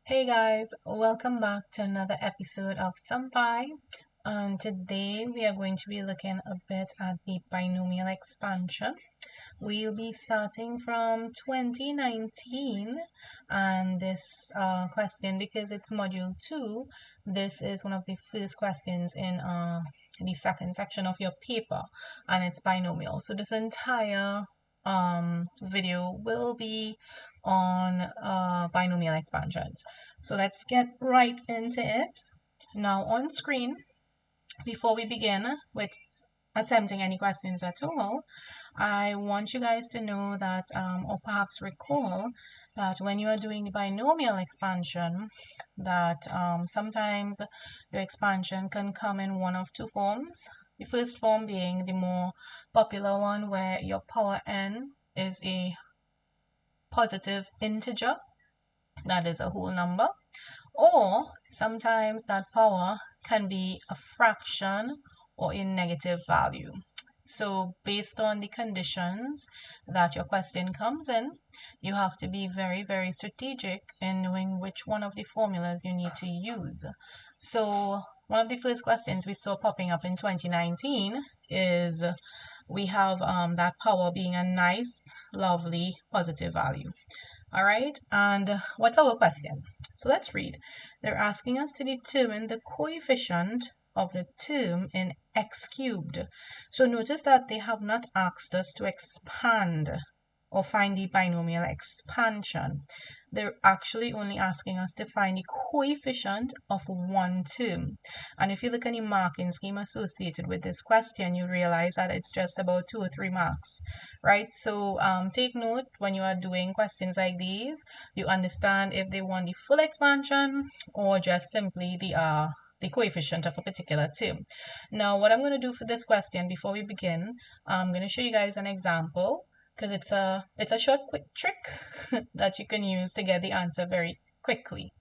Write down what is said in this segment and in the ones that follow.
Hey guys, welcome back to another episode of SumPy. And today we are going to be looking a bit at the binomial expansion. We'll be starting from 2019, and this question, because it's module 2, this is one of the first questions in the second section of your paper, and it's binomial. So this entire video will be on binomial expansions. So let's get right into it. Now on screen, before we begin with attempting any questions at all, I want you guys to know that, or perhaps recall, that when you are doing the binomial expansion, that sometimes your expansion can come in one of two forms. The first form being the more popular one, where your power n is a positive integer, that is a whole number, or sometimes that power can be a fraction or a negative value. So based on the conditions that your question comes in, you have to be very, very strategic in knowing which one of the formulas you need to use. So one of the first questions we saw popping up in 2019 is we have that power being a nice, lovely, positive value. All right, and what's our question? So let's read. They're asking us to determine the coefficient of the term in x cubed. So notice that they have not asked us to expand or find the binomial expansion. They're actually only asking us to find the coefficient of one term. And if you look at the marking scheme associated with this question, you realize that it's just about 2 or 3 marks, right? So take note when you are doing questions like these, you understand if they want the full expansion or just simply the coefficient of a particular term. Now, what I'm going to do for this question before we begin, I'm going to show you guys an example, because it's a short, quick trick that you can use to get the answer very quickly.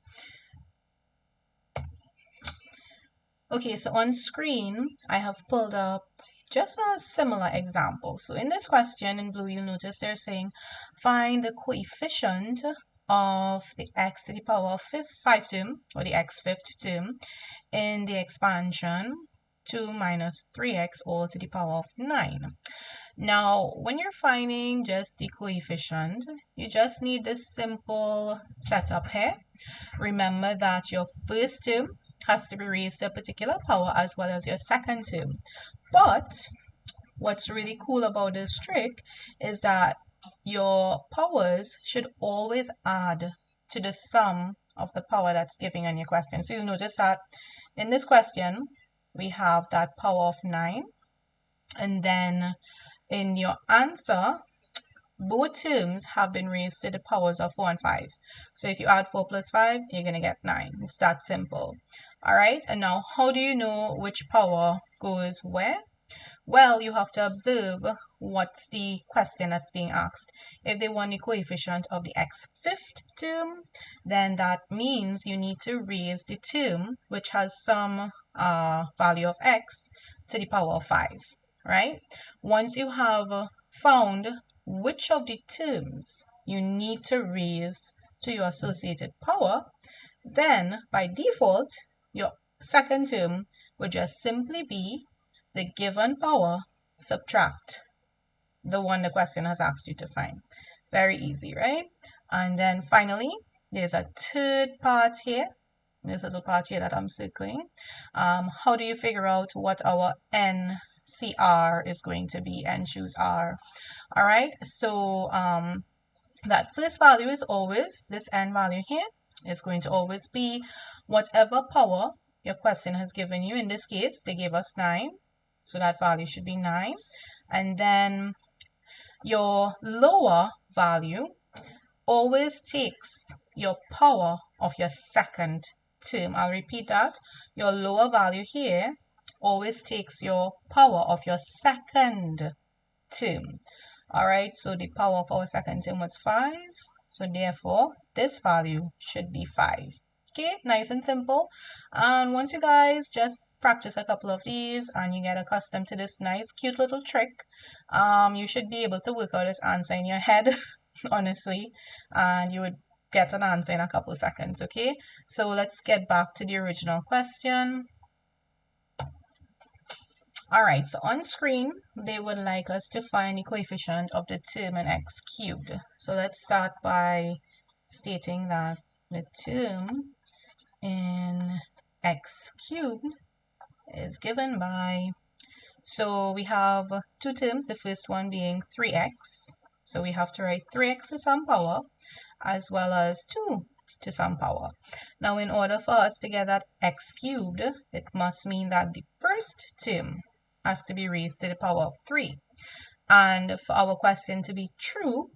Okay, so on screen, I have pulled up just a similar example. So in this question in blue, you'll notice they're saying find the coefficient of the x to the power of 5 term, or the x fifth term, in the expansion 2 minus 3x all to the power of 9. Now, when you're finding just the coefficient, you just need this simple setup here. Remember that your first term has to be raised to a particular power as well as your second term. But what's really cool about this trick is that your powers should always add to the sum of the power that's given on your question. So you'll notice that in this question, we have that power of 9, and then in your answer, both terms have been raised to the powers of 4 and 5. So if you add 4 plus 5, you're going to get 9. It's that simple. All right, and now how do you know which power goes where? Well, you have to observe what's the question that's being asked. If they want the coefficient of the x fifth term, then that means you need to raise the term which has some value of x to the power of 5, right? Once you have found which of the terms you need to raise to your associated power, then by default, your second term would just simply be the given power subtract the one the question has asked you to find. Very easy, right? And then finally, there's a third part here. This little part here that I'm circling. How do you figure out what our NCR is going to be? N choose R. All right, so that first value is always, this N value here is going to always be whatever power your question has given you. In this case, they gave us 9. So that value should be 9. And then your lower value always takes your power of your second term. I'll repeat that. Your lower value here always takes your power of your second term. All right, so the power of our second term was 5. So therefore, this value should be 5. Okay, nice and simple. And once you guys just practice a couple of these and you get accustomed to this nice, cute little trick, you should be able to work out this answer in your head, honestly. And you would get an answer in a couple seconds, okay? So let's get back to the original question. All right, so on screen, they would like us to find the coefficient of the term in x cubed. So let's start by stating that the term in x cubed is given by, so we have two terms, the first one being 3x. So we have to write 3x to some power as well as 2 to some power. Now, in order for us to get that x cubed, it must mean that the first term has to be raised to the power of 3. And for our question to be true,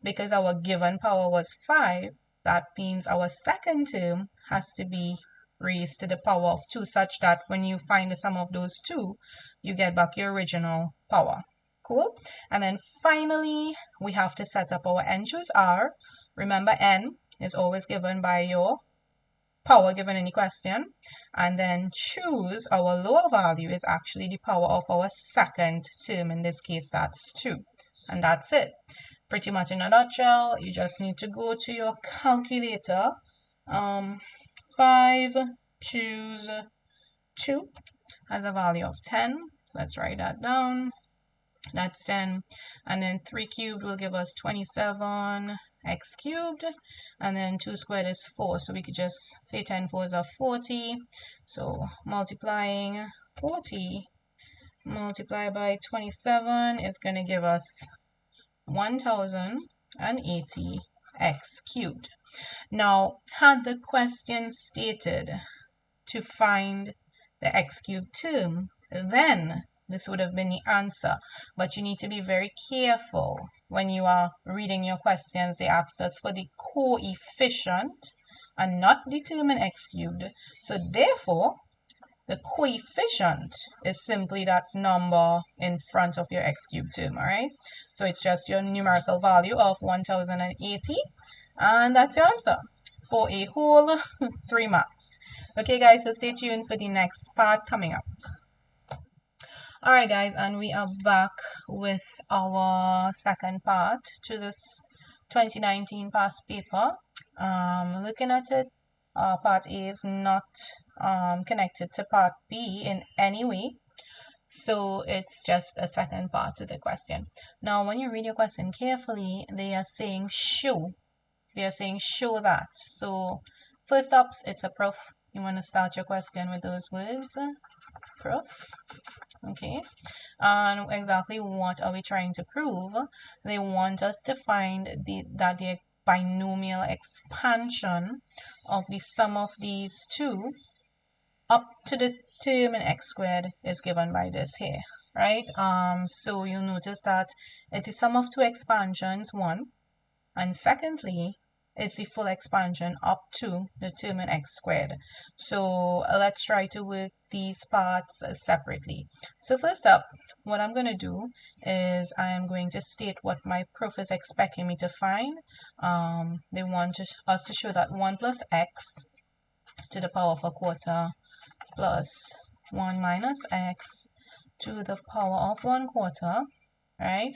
because our given power was 5, that means our second term has to be raised to the power of 2, such that when you find the sum of those two, you get back your original power. Cool? And then finally, we have to set up our n choose r. Remember, n is always given by your power given in the question. And then choose, our lower value is actually the power of our second term. In this case, that's 2. And that's it. Pretty much in a nutshell, you just need to go to your calculator. 5, choose 2 has a value of 10. So let's write that down. That's 10. And then 3 cubed will give us 27 x cubed. And then 2 squared is 4. So we could just say 10 fours are 40. So multiplying 40 multiplied by 27 is going to give us 1080 x cubed. Now, had the question stated to find the x cubed term, then this would have been the answer. But you need to be very careful when you are reading your questions. They asked us for the coefficient and not the term in x cubed. So therefore, the coefficient is simply that number in front of your x cubed term, all right? So it's just your numerical value of 1080, and that's your answer for a whole 3 marks. Okay, guys, so stay tuned for the next part coming up. All right, guys, and we are back with our second part to this 2019 past paper. Looking at it, part A is not connected to part B in any way, so it's just a second part to the question. Now, when you read your question carefully, they are saying show. They are saying show that. So first up, it's a proof. You want to start your question with those words, proof. Okay, and exactly what are we trying to prove? They want us to find that the binomial expansion of the sum of these two up to the term in x squared is given by this here, right? So you'll notice that it's the sum of two expansions, one, and secondly, it's the full expansion up to the term in x squared. So let's try to work these parts separately. So first up, what I'm going to do is I am going to state what my proof is expecting me to find. They want us to show that 1 plus x to the power of a quarter plus 1 minus x to the power of 1/4, right,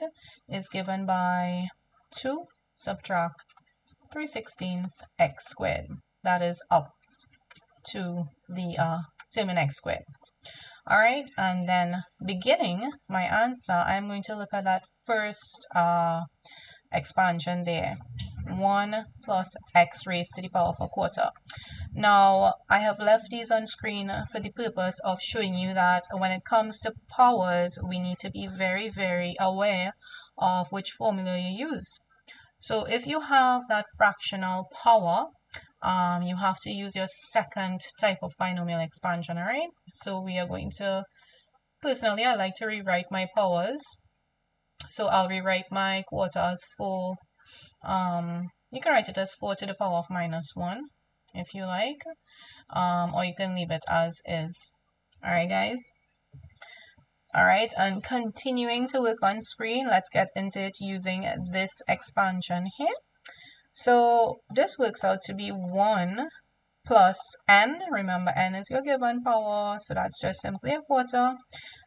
is given by 2 subtract 3/16 x squared. That is up to the term in x squared. All right, and then beginning my answer, I'm going to look at that first expansion there, 1 plus x raised to the power of a quarter. Now, I have left these on screen for the purpose of showing you that when it comes to powers, we need to be very, very aware of which formula you use. So if you have that fractional power, you have to use your second type of binomial expansion, all right? So we are going to, personally, I like to rewrite my powers. So I'll rewrite my quarter as 4. You can write it as 4 to the power of minus 1 if you like, or you can leave it as is. All right, guys? All right, and continuing to work on screen, let's get into it using this expansion here. So this works out to be 1 plus n. Remember, n is your given power, so that's just simply a quarter.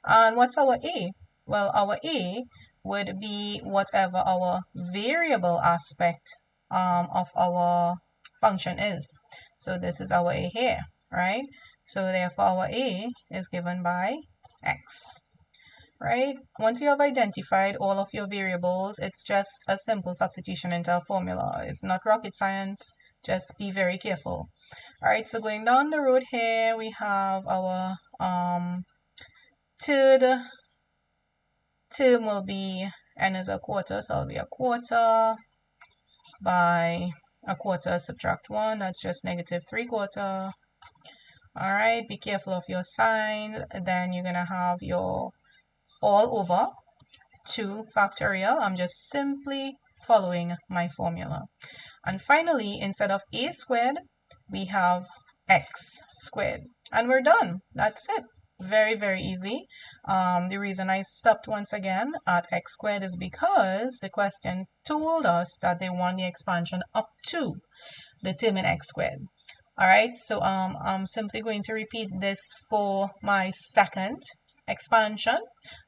And what's our a? Well, our a would be whatever our variable aspect of our function is. So this is our a here, right? So therefore our a is given by x, right? Once you have identified all of your variables, it's just a simple substitution into a formula. It's not rocket science. Just be very careful. All right, so going down the road here, we have our third term will be n is a quarter, so it'll be a quarter by a quarter subtract 1, that's just -3/4. All right, be careful of your sign. Then you're gonna have your all over 2 factorial. I'm just simply following my formula. And finally, instead of a squared, we have x squared. And we're done. That's it. Very, very easy. The reason I stopped once again at x squared is because the question told us that they want the expansion up to determine x squared. All right, so I'm simply going to repeat this for my second expansion,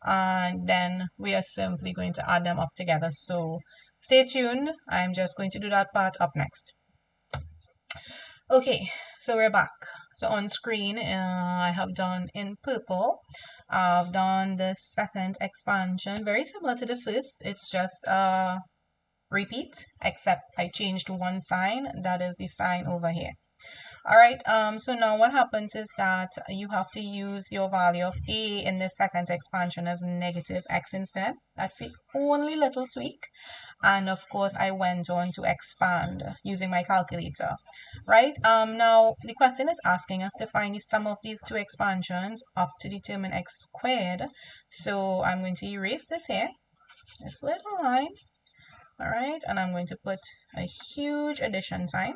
and then we are simply going to add them up together. So stay tuned. I'm just going to do that part up next. Okay, so we're back. So on screen, I have done in purple, I've done the second expansion, very similar to the first. It's just a repeat, except I changed one sign. That is the sign over here. All right, so now what happens is that you have to use your value of a in the second expansion as -x instead. That's the only little tweak. And of course, I went on to expand using my calculator, right? Now, the question is asking us to find the sum of these two expansions up to determine x squared. So I'm going to erase this here, this little line, all right? And I'm going to put a huge addition sign.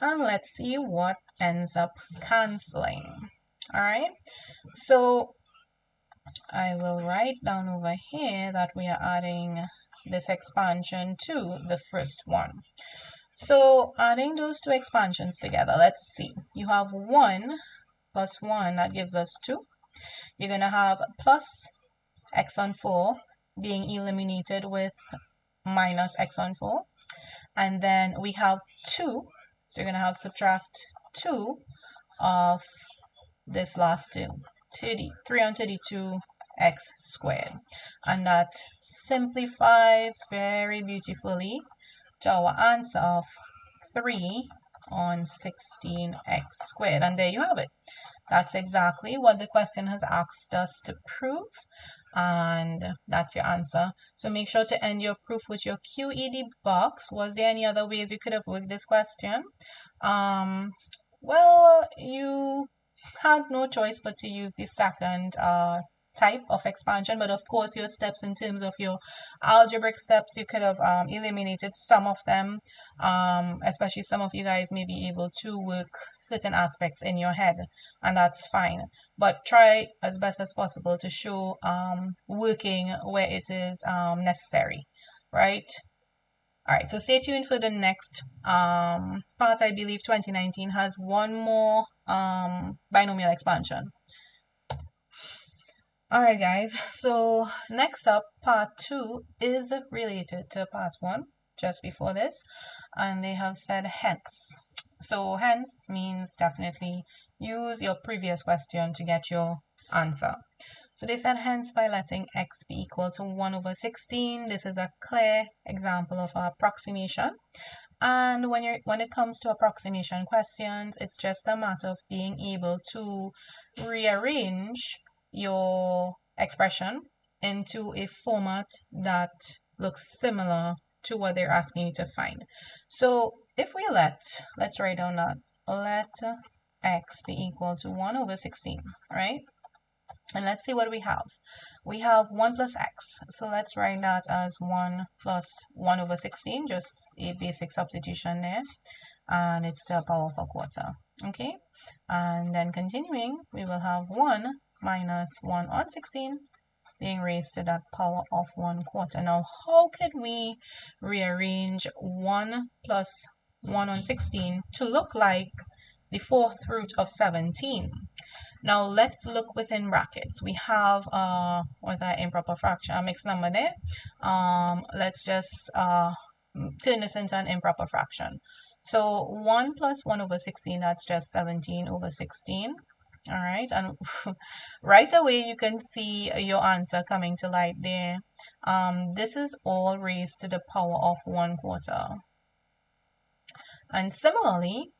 And let's see what ends up canceling. All right, so I will write down over here that we are adding this expansion to the first one. So adding those two expansions together, let's see. You have 1 plus 1, that gives us 2. You're going to have plus x on 4 being eliminated with minus x on 4. And then we have 2. So you're going to have subtract 2 of this last term, 332 x squared. And that simplifies very beautifully to our answer of 3 on 16 x squared. And there you have it. That's exactly what the question has asked us to prove. And that's your answer. So make sure to end your proof with your QED box. Was there any other ways you could have worked this question? Well, you had no choice but to use the second type of expansion, but of course your steps in terms of your algebraic steps, you could have eliminated some of them, especially some of you guys may be able to work certain aspects in your head, and that's fine, but try as best as possible to show working where it is necessary, right? All right, so stay tuned for the next part. I believe 2019 has one more binomial expansion. All right, guys, so next up, part 2 is related to part 1, just before this, and they have said hence. So hence means definitely use your previous question to get your answer. So they said hence by letting x be equal to 1/16. This is a clear example of approximation. And when it comes to approximation questions, it's just a matter of being able to rearrange your expression into a format that looks similar to what they're asking you to find. So if we let's write down that let x be equal to 1/16, right? And let's see what we have. We have 1 plus x. So let's write that as 1 plus 1/16, just a basic substitution there. And it's to the power of a quarter. Okay? And then continuing, we will have 1 minus 1 on 16 being raised to that power of 1/4. Now, how could we rearrange 1 plus 1 on 16 to look like the 4th root of 17? Now, let's look within brackets. We have, what's that improper fraction, a mixed number there. Let's just turn this into an improper fraction. So 1 plus 1 over 16, that's just 17 over 16. All right, and right away you can see your answer coming to light there. This is all raised to the power of 1/4. And similarly,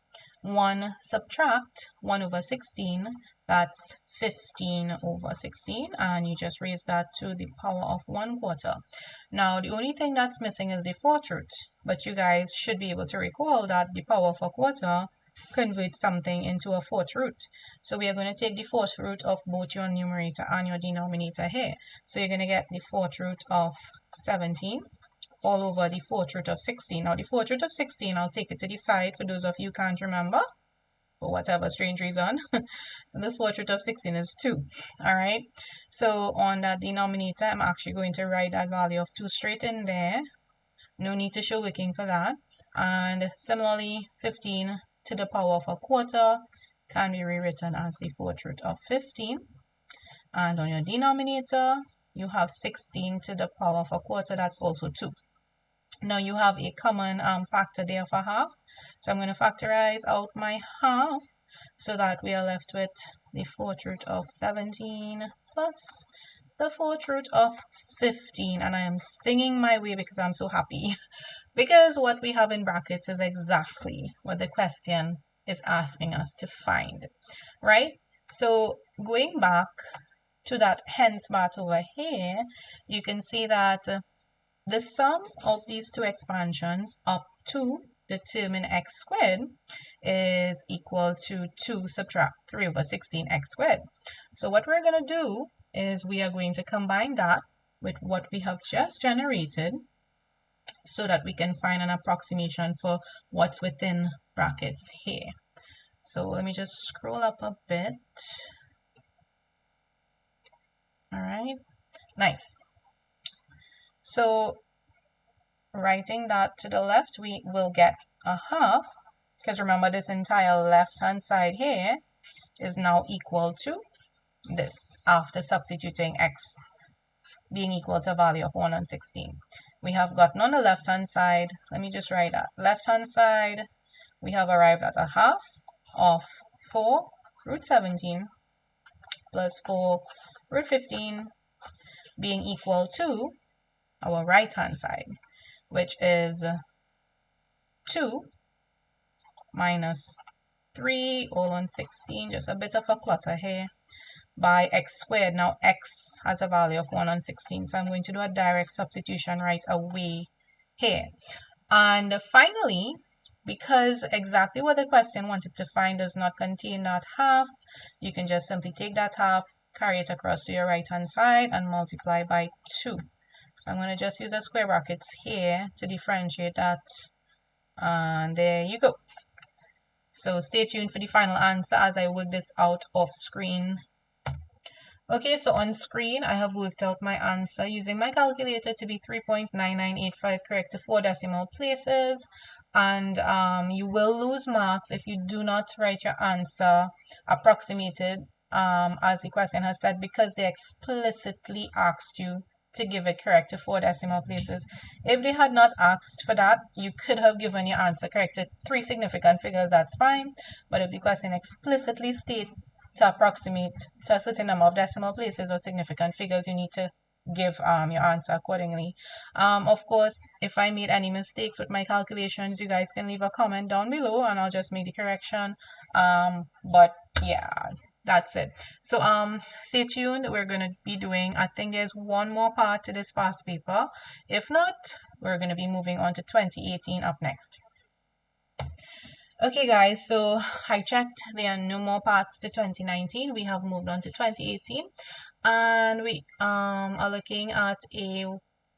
1 subtract 1 over 16, that's 15 over 16, and you just raise that to the power of 1/4. Now, the only thing that's missing is the fourth root, but you guys should be able to recall that the power of a quarter converts something into a fourth root. So we are going to take the fourth root of both your numerator and your denominator here. So you're going to get the fourth root of 17 all over the fourth root of 16. Now, the fourth root of 16, I'll take it to the side for those of you who can't remember, for whatever strange reason. The fourth root of 16 is 2. All right. So on that denominator, I'm actually going to write that value of 2 straight in there. No need to show working for that. And similarly, 15 to the power of a quarter can be rewritten as the fourth root of 15. And on your denominator, you have 16 to the power of a quarter. That's also 2. Now you have a common factor there for half. So I'm going to factorize out my half so that we are left with the fourth root of 17 plus the fourth root of 15. And I am singing my way because I'm so happy. Because what we have in brackets is exactly what the question is asking us to find, right? So going back to that hence part over here, you can see that the sum of these two expansions up to the term in x squared is equal to 2 subtract 3 over 16 x squared. So what we're going to do is we are going to combine that with what we have just generated so that we can find an approximation for what's within brackets here. So let me just scroll up a bit. All right, nice. So writing that to the left, we will get a half, because remember this entire left-hand side here is now equal to this after substituting x being equal to a value of 1 on 16. We have gotten on the left-hand side, let me just write that. Left-hand side, we have arrived at a half of 4 root 17 plus 4 root 15 being equal to our right-hand side, which is 2 minus 3 all on 16, just a bit of a clutter here, by x squared. Now x has a value of 1 on 16, so I'm going to do a direct substitution right away here. And finally, because exactly what the question wanted to find does not contain that half, you can just simply take that half, carry it across to your right hand side and multiply by 2. I'm going to just use a square brackets here to differentiate that, and there you go. So stay tuned for the final answer as I work this out off screen. Okay, so on screen, I have worked out my answer using my calculator to be 3.9985 correct to 4 decimal places. And you will lose marks if you do not write your answer approximated as the question has said, because they explicitly asked you to give it correct to 4 decimal places. If they had not asked for that, you could have given your answer correct to 3 significant figures, that's fine. But if the question explicitly states to approximate to a certain number of decimal places or significant figures, you need to give your answer accordingly. Of course, if I made any mistakes with my calculations, you guys can leave a comment down below and I'll just make the correction. But yeah, that's it. So stay tuned. We're going to be doing, I think there's one more part to this past paper. If not, we're going to be moving on to 2018 up next. Okay guys, so I checked, there are no more parts to 2019. We have moved on to 2018 and we are looking at a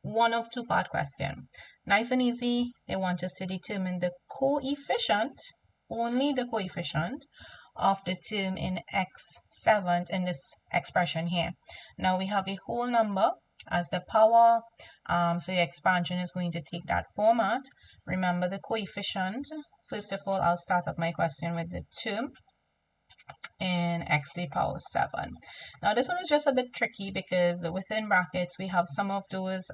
1 of 2 part question. Nice and easy. They want us to determine the coefficient, only the coefficient of the term in x7 in this expression here. Now we have a whole number as the power, so your expansion is going to take that format. Remember the coefficient. First of all, I'll start up my question with the term. in x to the power 7. Now this one is just a bit tricky because within brackets we have some of those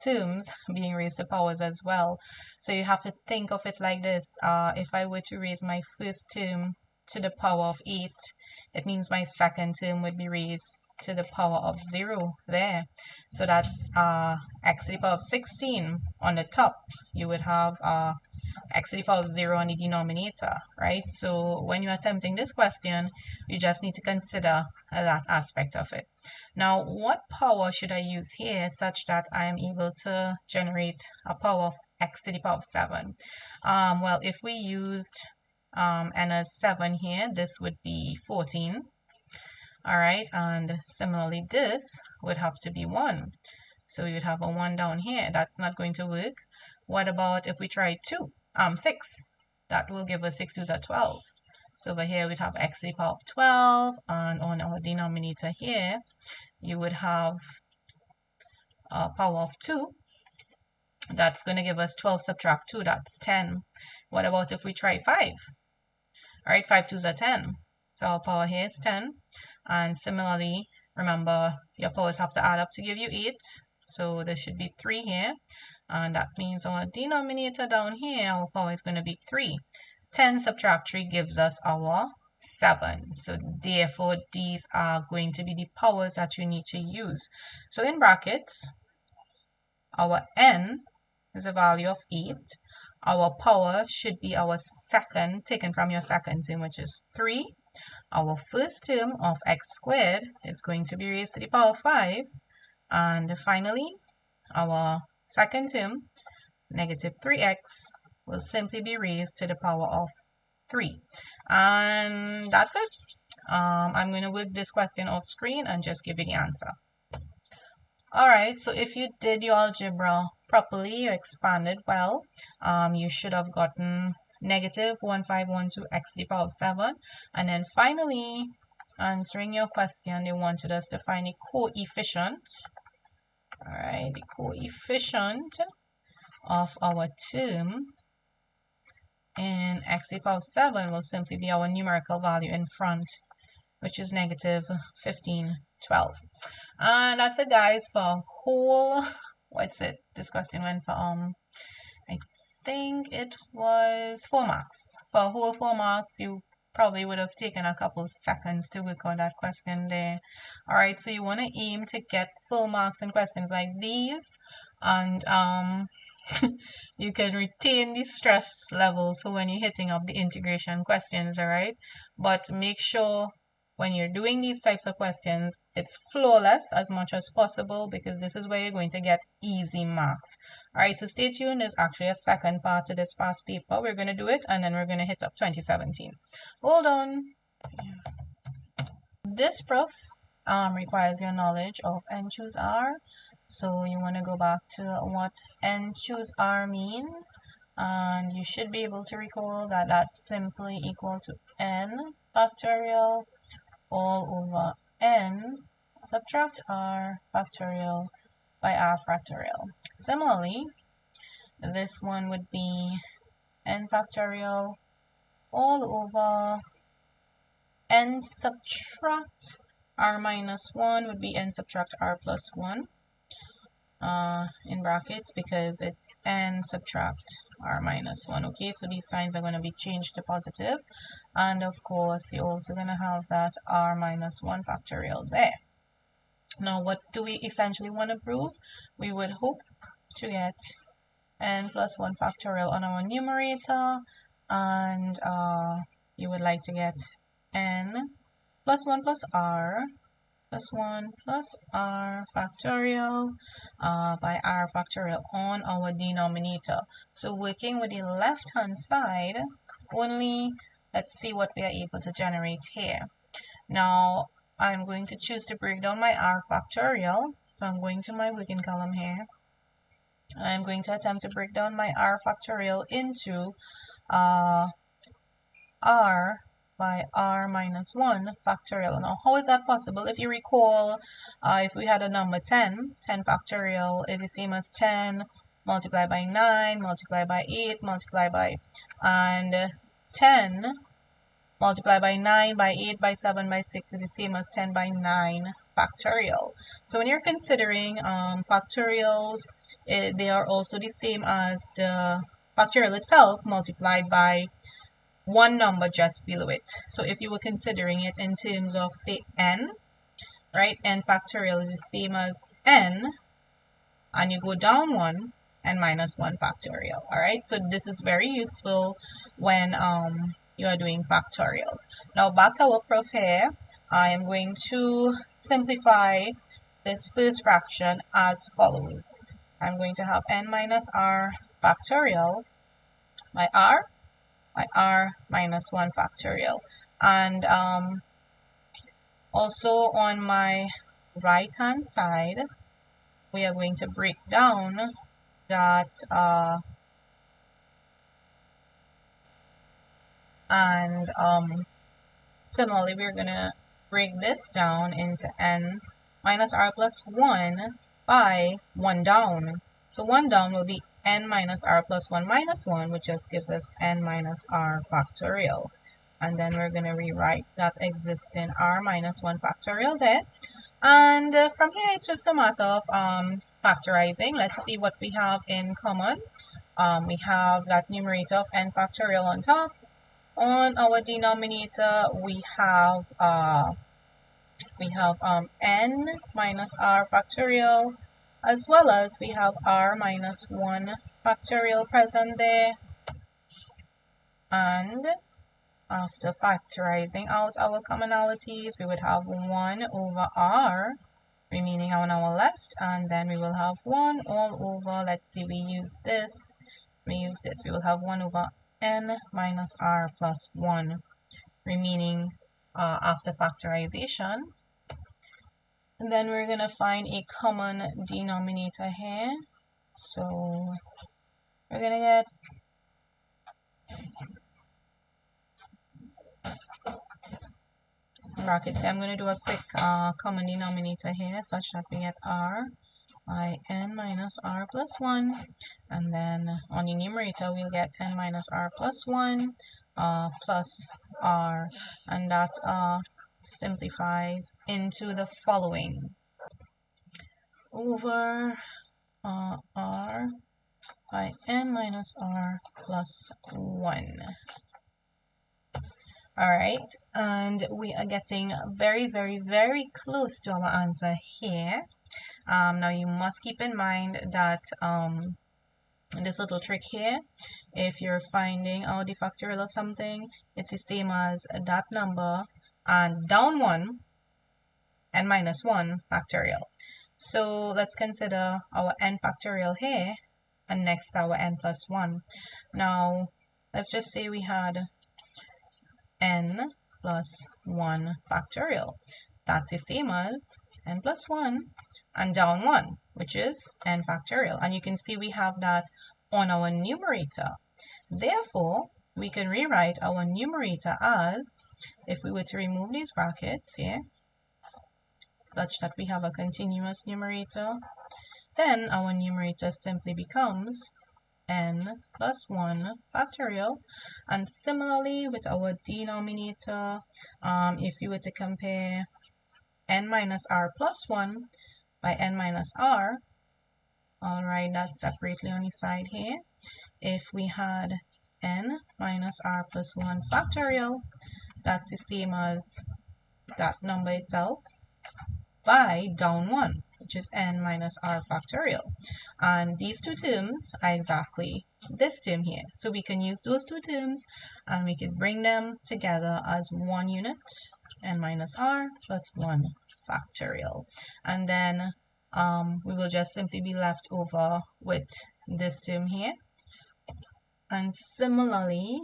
terms being raised to powers as well. So you have to think of it like this. If I were to raise my first term to the power of 8, it means my second term would be raised to the power of 0 there. So that's x to the power of 16 on the top. You would have x to the power of 0 on the denominator, right? So when you're attempting this question, you just need to consider that aspect of it. Now, what power should I use here such that I am able to generate a power of x to the power of 7? Well, if we used n as 7 here, this would be 14. All right, and similarly, this would have to be 1. So you would have a 1 down here. That's not going to work. What about if we try 6? That will give us 6 to the 12. So over here we'd have x to the power of 12, and on our denominator here, you would have a power of 2. That's going to give us 12 subtract 2, that's 10. What about if we try 5? All right, 5 2s are 10. So our power here is 10. And similarly, remember, your powers have to add up to give you 8. So there should be 3 here. And that means our denominator down here, our power is going to be 3. 10 subtract 3 gives us our 7. So therefore, these are going to be the powers that you need to use. So in brackets, our n is a value of 8. Our power should be our second, taken from your second term, which is 3. Our first term of x squared is going to be raised to the power of 5. And finally, our second term, negative 3x, will simply be raised to the power of 3. And that's it. I'm going to work this question off screen and just give you the answer. Alright, so if you did your algebra properly, you expanded well, you should have gotten negative 1512 x to the power of 7. And then finally, answering your question, they wanted us to find the coefficient. Alright, the coefficient of our term in x to the power of 7 will simply be our numerical value in front, which is negative 1512. And that's it, guys, for whole, what's it? This question went for, I think it was 4 marks. For whole 4 marks, you probably would have taken a couple seconds to work on that question there. All right, so you want to aim to get full marks in questions like these, and you can retain the stress levels for when you're hitting up the integration questions, all right? But make sure when you're doing these types of questions, it's flawless as much as possible, because this is where you're going to get easy marks. All right, so stay tuned. There's actually a second part to this past paper. We're going to do it, and then we're going to hit up 2017. Hold on. This proof requires your knowledge of n choose r. So you want to go back to what n choose r means, and you should be able to recall that that's simply equal to n factorial all over n subtract r factorial by r factorial. Similarly, this one would be n factorial all over n subtract r minus 1 would be n subtract r plus 1 in brackets, because it's n subtract r minus 1. Okay, so these signs are going to be changed to positive, and of course you're also going to have that r minus 1 factorial there. Now, what do we essentially want to prove? We would hope to get n plus 1 factorial on our numerator, and you would like to get n plus 1 plus r plus 1 plus r factorial by r factorial on our denominator. So working with the left hand side only, let's see what we are able to generate here. Now I'm going to choose to break down my r factorial. So I'm going to my working column here. I'm going to attempt to break down my r factorial into r by r minus 1 factorial. Now, how is that possible? If you recall, if we had a number 10 factorial is the same as 10 multiplied by 9 multiplied by 8 multiplied by, and 10 multiply by 9, by 8, by 7, by 6 is the same as 10 by 9 factorial. So when you're considering factorials, they are also the same as the factorial itself multiplied by one number just below it. So if you were considering it in terms of, say, n, right, n factorial is the same as n, and you go down one, n minus 1 factorial. All right, so this is very useful when you are doing factorials. Now back to our proof here. I am going to simplify this first fraction as follows. I'm going to have n minus r factorial by r minus 1 factorial. And also on my right hand side, we are going to break down that similarly we're going to break this down into n minus r plus 1 by 1 down. So 1 down will be n minus r plus 1 minus 1, which just gives us n minus r factorial. And then we're going to rewrite that existing r minus 1 factorial there. And from here, it's just a matter of factorizing. Let's see what we have in common. We have that numerator of n factorial on top. On our denominator, we have n minus r factorial, as well as we have r minus 1 factorial present there. And after factorizing out our commonalities, we would have 1 over r remaining on our left, and then we will have 1 all over, let's see, we will have 1 over n minus r plus 1 remaining after factorization. And then we're going to find a common denominator here. So we're going to get brackets. I'm going to do a quick common denominator here such that we get r by n minus r plus 1, and then on the numerator we'll get n minus r plus 1 plus r, and that simplifies into the following: over r by n minus r plus 1. Alright, and we are getting very, very, very close to our answer here. Now you must keep in mind that this little trick here, if you're finding out the factorial of something, it's the same as that number and down 1, n minus 1 factorial. So let's consider our n factorial here, and next our n plus 1. Now let's just say we had n plus 1 factorial. That's the same as n plus 1 and down 1, which is n factorial. And you can see we have that on our numerator. Therefore, we can rewrite our numerator as, if we were to remove these brackets here, such that we have a continuous numerator, then our numerator simply becomes n plus 1 factorial. And similarly with our denominator, if you were to compare n minus r plus 1 by n minus r, I'll write that separately on the side here. If we had n minus r plus 1 factorial, that's the same as that number itself by down 1, which is n minus r factorial. And these two terms are exactly this term here. So we can use those two terms and we can bring them together as one unit, n minus r plus 1 factorial. And then we will just simply be left over with this term here. And similarly,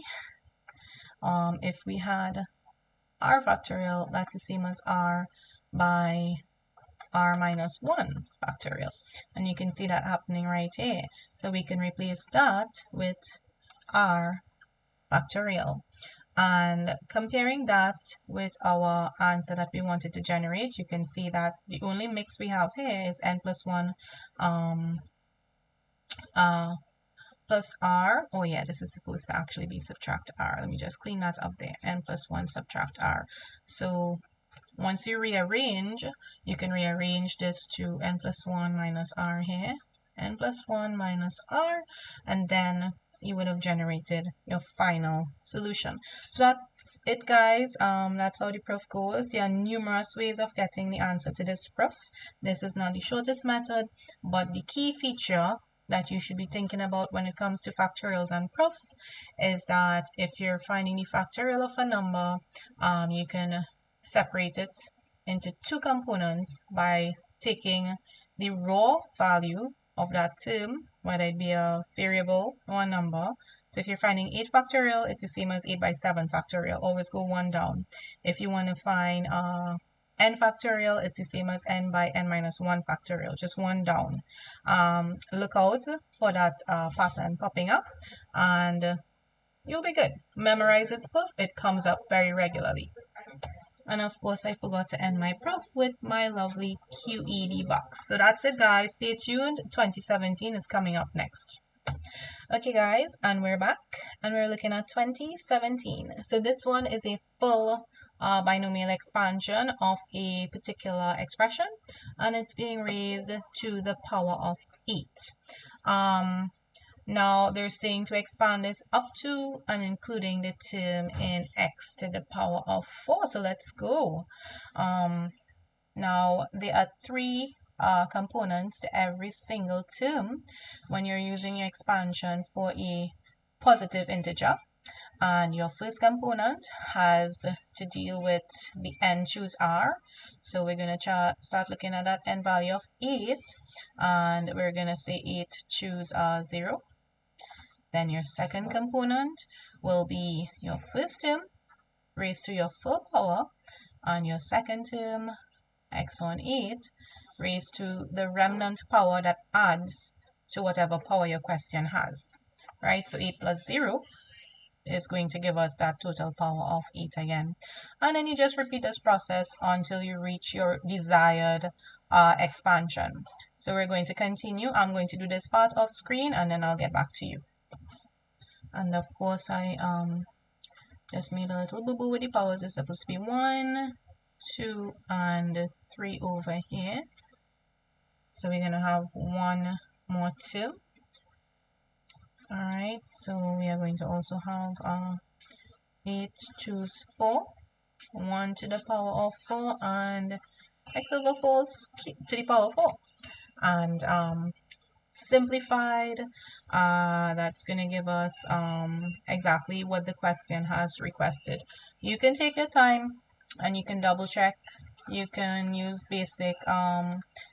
if we had r factorial, that's the same as r by r minus 1 factorial. And you can see that happening right here. So we can replace that with r factorial. And comparing that with our answer that we wanted to generate, you can see that the only mix we have here is n plus 1 plus r. Oh yeah, this is supposed to actually be subtract r. Let me just clean that up there. N plus 1 subtract r. So once you rearrange, you can rearrange this to n plus 1 minus r here, n plus 1 minus r, and then you would have generated your final solution. So that's it, guys. That's how the proof goes. There are numerous ways of getting the answer to this proof. This is not the shortest method, but the key feature that you should be thinking about when it comes to factorials and proofs is that if you're finding the factorial of a number, you can separate it into two components by taking the raw value of that term, whether it be a variable or a number. So if you're finding 8 factorial, it's the same as 8 by 7 factorial. Always go one down. If you want to find n factorial, it's the same as n by n minus 1 factorial, just one down. Look out for that pattern popping up, and you'll be good. Memorize this proof. It comes up very regularly. And of course, I forgot to end my proof with my lovely QED box. So that's it, guys. Stay tuned. 2017 is coming up next. Okay, guys, and we're back. And we're looking at 2017. So this one is a full binomial expansion of a particular expression. And it's being raised to the power of 8. Now they're saying to expand this up to and including the term in x to the power of 4. So let's go. Now there are 3 components to every single term when you're using your expansion for a positive integer. And your first component has to deal with the n choose r. So we're going to start looking at that n value of 8. And we're going to say 8 choose 0. Then your second component will be your first term raised to your full power, and your second term, x on 8, raised to the remnant power that adds to whatever power your question has. Right? So 8 plus 0 is going to give us that total power of 8 again. And then you just repeat this process until you reach your desired expansion. So we're going to continue. I'm going to do this part off screen, and then I'll get back to you. And of course, I just made a little boo-boo with the powers. It's supposed to be 1, 2, and 3 over here. So we're going to have 1 more 2. Alright, so we are going to also have 8 choose 4, 1 to the power of 4, and x over 4 to the power of 4. And simplified, that's going to give us exactly what the question has requested. You can take your time and you can double check. You can use basic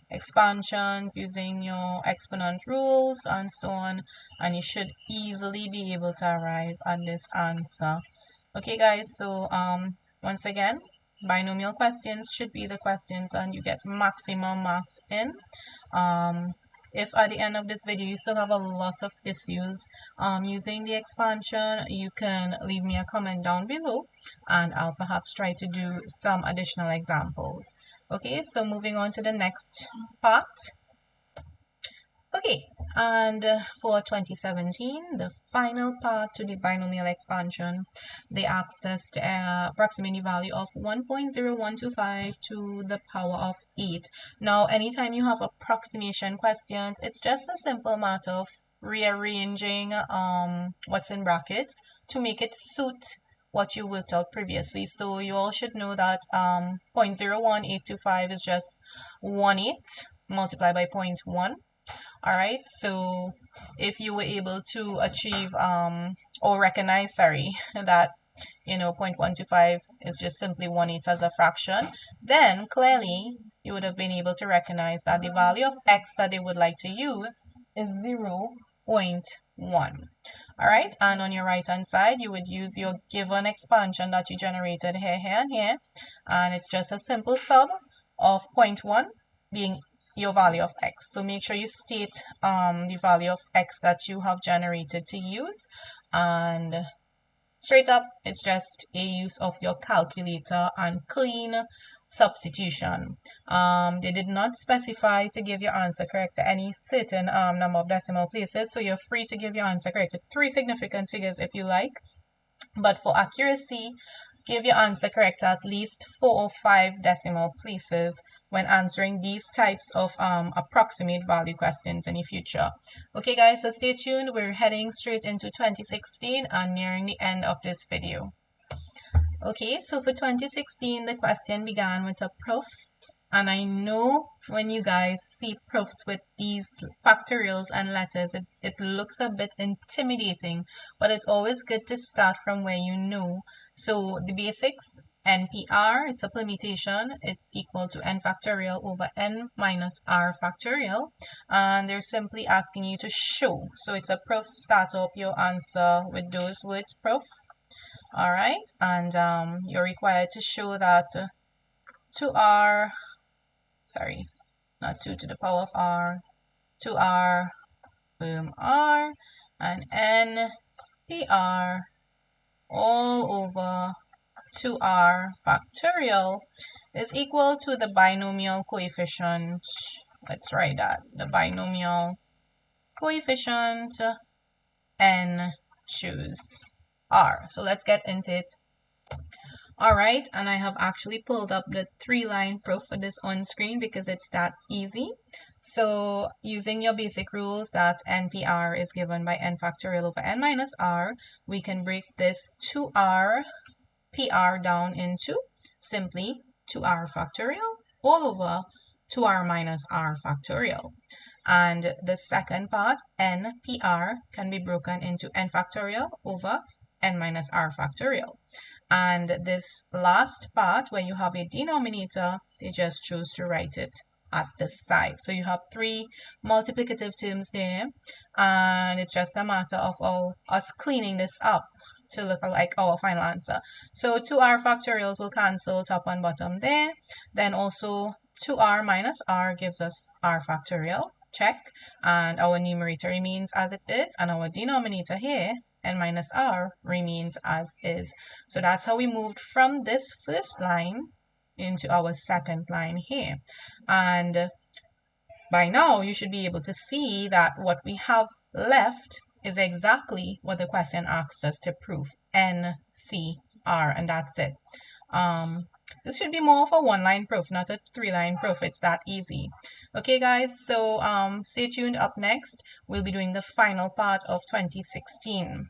expansions using your exponent rules and so on, and you should easily be able to arrive at this answer. Okay, guys, so once again, binomial questions should be the questions and you get maximum marks in. If at the end of this video you still have a lot of issues using the expansion, you can leave me a comment down below and I'll perhaps try to do some additional examples. Okay, so moving on to the next part. Okay, and for 2017, the final part to the binomial expansion, they asked us to approximate the value of 1.0125 to the power of 8. Now, anytime you have approximation questions, it's just a simple matter of rearranging what's in brackets to make it suit what you worked out previously. So you all should know that 0.01825 is just 1/8 multiplied by 0.1. Alright, so if you were able to achieve or recognize, that 0.125 is just simply 1/8 as a fraction, then clearly you would have been able to recognize that the value of x that they would like to use is 0.1. Alright, and on your right hand side you would use your given expansion that you generated here, here, and here, and it's just a simple sum of 0.1 being your value of x. So make sure you state the value of x that you have generated to use, and straight up, it's just a use of your calculator and clean substitution. They did not specify to give your answer correct to any certain number of decimal places, so you're free to give your answer correct to 3 significant figures if you like. But for accuracy, give your answer correct at least 4 or 5 decimal places when answering these types of approximate value questions in the future. Okay guys, so stay tuned. We're heading straight into 2016 and nearing the end of this video. Okay, so for 2016, the question began with a proof. And I know when you guys see proofs with these factorials and letters, it looks a bit intimidating, but it's always good to start from where you know. So the basics, NPR, it's a permutation. It's equal to n factorial over n minus r factorial. And they're simply asking you to show. So it's a proof. Start up your answer with those words, proof. All right, and you're required to show that 2r, sorry, not 2 to the power of r, 2r, r, and n pr all over 2r factorial is equal to the binomial coefficient. Let's write that, the binomial coefficient n choose r. So let's get into it. Alright, and I have actually pulled up the 3-line proof for this on screen because it's that easy. So using your basic rules that NPR is given by n factorial over n minus r, we can break this 2r PR down into simply 2r factorial all over 2r minus r factorial. And the second part, NPR, can be broken into n factorial over n minus r factorial. And this last part, where you have a denominator, they just choose to write it at the side. So you have 3 multiplicative terms there, and it's just a matter of us cleaning this up to look like our final answer. So 2r factorials will cancel top and bottom there. Then also 2r minus r gives us r factorial, check. And our numerator remains as it is, and our denominator here, n minus r, remains as is. So that's how we moved from this first line into our second line here. And by now you should be able to see that what we have left is exactly what the question asked us to prove, n, c, r, and that's it. This should be more of a 1-line proof, not a 3-line proof. It's that easy. Okay guys, so stay tuned. Up next we'll be doing the final part of 2016.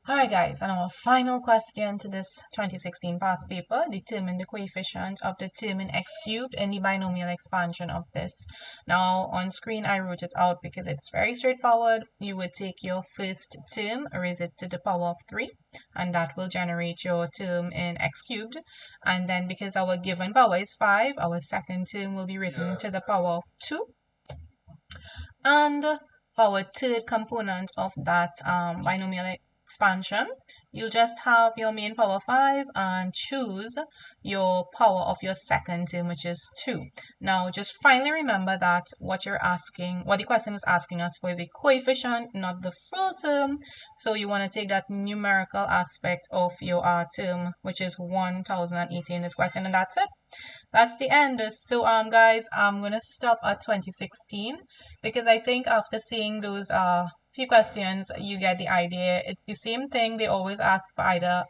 Alright guys, and our final question to this 2016 past paper: determine the coefficient of the term in x cubed in the binomial expansion of this. Now on screen I wrote it out because it's very straightforward. You would take your first term, raise it to the power of 3, and that will generate your term in x cubed. And then because our given power is 5, our second term will be written to the power of 2. And for our third component of that binomial expansion, you'll just have your main power 5 and choose your power of your second term, which is 2. Now just finally remember that what the question is asking us for is a coefficient, not the full term. So you want to take that numerical aspect of your term, which is 1080 in this question, and that's it. That's the end. So guys, I'm gonna stop at 2016 because I think after seeing those few questions you get the idea. It's the same thing. They always ask for either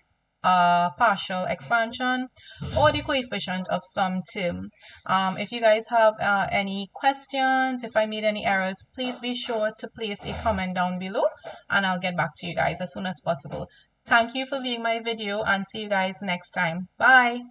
partial expansion or the coefficient of some term. If you guys have any questions, if I made any errors, please be sure to place a comment down below and I'll get back to you guys as soon as possible. Thank you for viewing my video and see you guys next time. Bye.